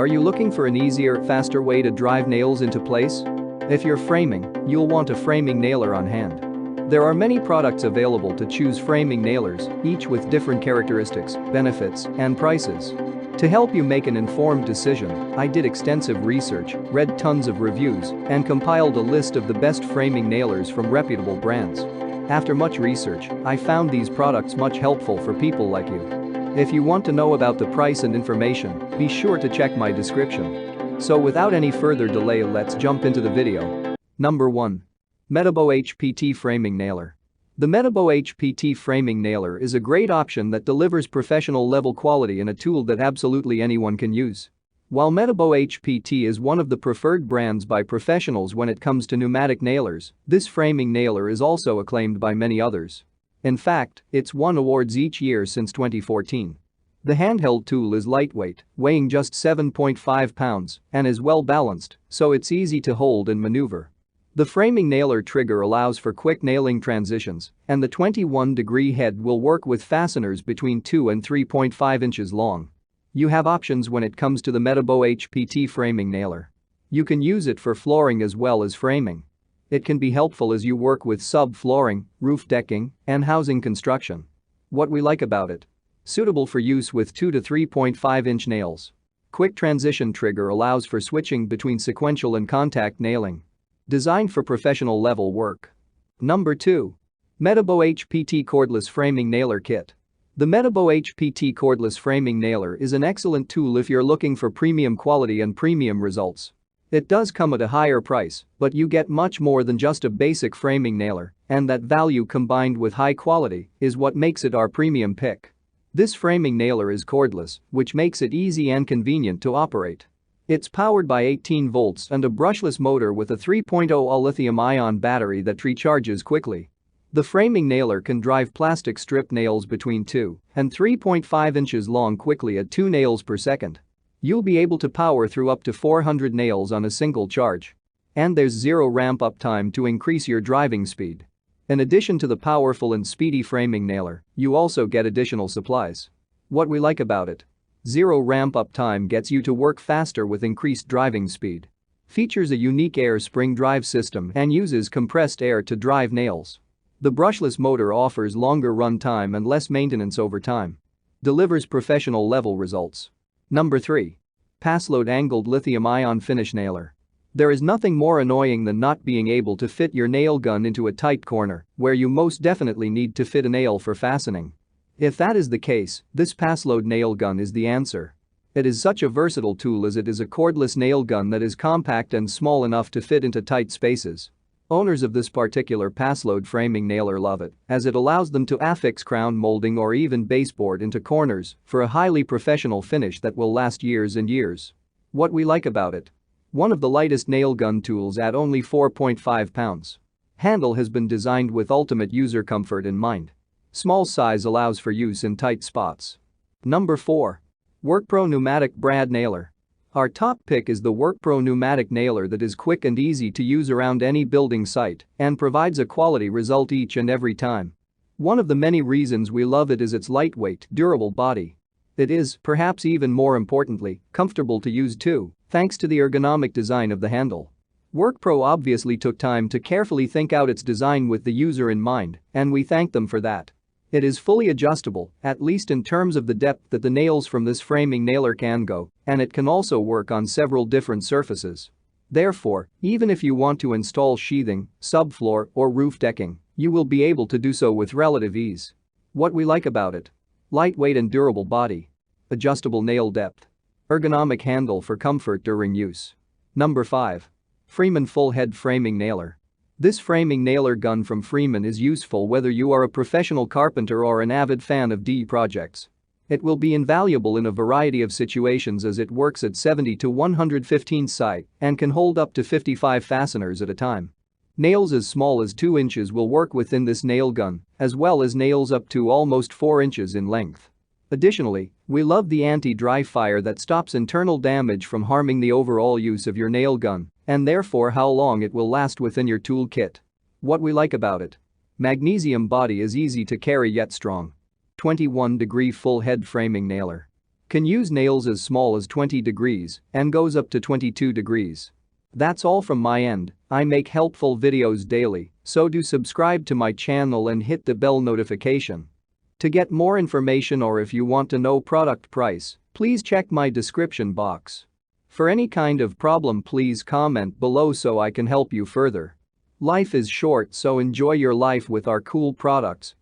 Are you looking for an easier, faster way to drive nails into place? If you're framing, you'll want a framing nailer on hand. There are many products available to choose framing nailers, each with different characteristics, benefits, and prices. To help you make an informed decision, I did extensive research, read tons of reviews, and compiled a list of the best framing nailers from reputable brands. After much research, I found these products much helpful for people like you. If you want to know about the price and information, be sure to check my description. So without any further delay, let's jump into the video. Number 1. Metabo HPT Framing Nailer. The Metabo HPT Framing Nailer is a great option that delivers professional level quality and a tool that absolutely anyone can use. While Metabo HPT is one of the preferred brands by professionals when it comes to pneumatic nailers, this framing nailer is also acclaimed by many others. In fact, it's won awards each year since 2014. The handheld tool is lightweight, weighing just 7.5 pounds, and is well balanced, so it's easy to hold and maneuver. The framing nailer trigger allows for quick nailing transitions, and the 21-degree head will work with fasteners between 2 and 3.5 inches long. You have options when it comes to the Metabo HPT framing nailer. You can use it for flooring as well as framing. It can be helpful as you work with sub-flooring, roof decking, and housing construction. What we like about it: suitable for use with 2 to 3.5-inch nails. Quick transition trigger allows for switching between sequential and contact nailing. Designed for professional level work. Number 2. Metabo HPT Cordless Framing Nailer Kit. The Metabo HPT Cordless Framing Nailer is an excellent tool if you're looking for premium quality and premium results. It does come at a higher price, but you get much more than just a basic framing nailer, and that value combined with high quality is what makes it our premium pick. This framing nailer is cordless, which makes it easy and convenient to operate. It's powered by 18 volts and a brushless motor with a 3.0 Ah lithium-ion battery that recharges quickly. The framing nailer can drive plastic strip nails between 2 and 3.5 inches long quickly at 2 nails per second. You'll be able to power through up to 400 nails on a single charge. And there's zero ramp-up time to increase your driving speed. In addition to the powerful and speedy framing nailer, you also get additional supplies. What we like about it: zero ramp-up time gets you to work faster with increased driving speed. Features a unique air spring drive system and uses compressed air to drive nails. The brushless motor offers longer run time and less maintenance over time. Delivers professional level results. Number 3. Passload Angled Lithium-Ion Finish Nailer. There is nothing more annoying than not being able to fit your nail gun into a tight corner where you most definitely need to fit a nail for fastening. If that is the case, this Passload nail gun is the answer. It is such a versatile tool as it is a cordless nail gun that is compact and small enough to fit into tight spaces. Owners of this particular Passload framing nailer love it, as it allows them to affix crown molding or even baseboard into corners for a highly professional finish that will last years and years. What we like about it: one of the lightest nail gun tools at only 4.5 pounds. Handle has been designed with ultimate user comfort in mind. Small size allows for use in tight spots. Number 4. WorkPro Pneumatic Brad Nailer. Our top pick is the WorkPro pneumatic nailer that is quick and easy to use around any building site and provides a quality result each and every time. One of the many reasons we love it is its lightweight, durable body. It is, perhaps even more importantly, comfortable to use too, thanks to the ergonomic design of the handle. WorkPro obviously took time to carefully think out its design with the user in mind, and we thank them for that. It is fully adjustable, at least in terms of the depth that the nails from this framing nailer can go, and it can also work on several different surfaces. Therefore, even if you want to install sheathing, subfloor, or roof decking, you will be able to do so with relative ease. What we like about it: lightweight and durable body. Adjustable nail depth. Ergonomic handle for comfort during use. Number 5. Freeman Full Head Framing Nailer. This framing nailer gun from Freeman is useful whether you are a professional carpenter or an avid fan of DIY projects. It will be invaluable in a variety of situations as it works at 70 to 115 psi and can hold up to 55 fasteners at a time. Nails as small as 2 inches will work within this nail gun, as well as nails up to almost 4 inches in length. Additionally, we love the anti-dry fire that stops internal damage from harming the overall use of your nail gun, and therefore how long it will last within your tool kit. What we like about it: magnesium body is easy to carry yet strong. 21-degree full head framing nailer. Can use nails as small as 20 degrees and goes up to 22 degrees. That's all from my end. I make helpful videos daily, so do subscribe to my channel and hit the bell notification. To get more information or if you want to know product price, please check my description box. For any kind of problem, please comment below so I can help you further. Life is short, so enjoy your life with our cool products.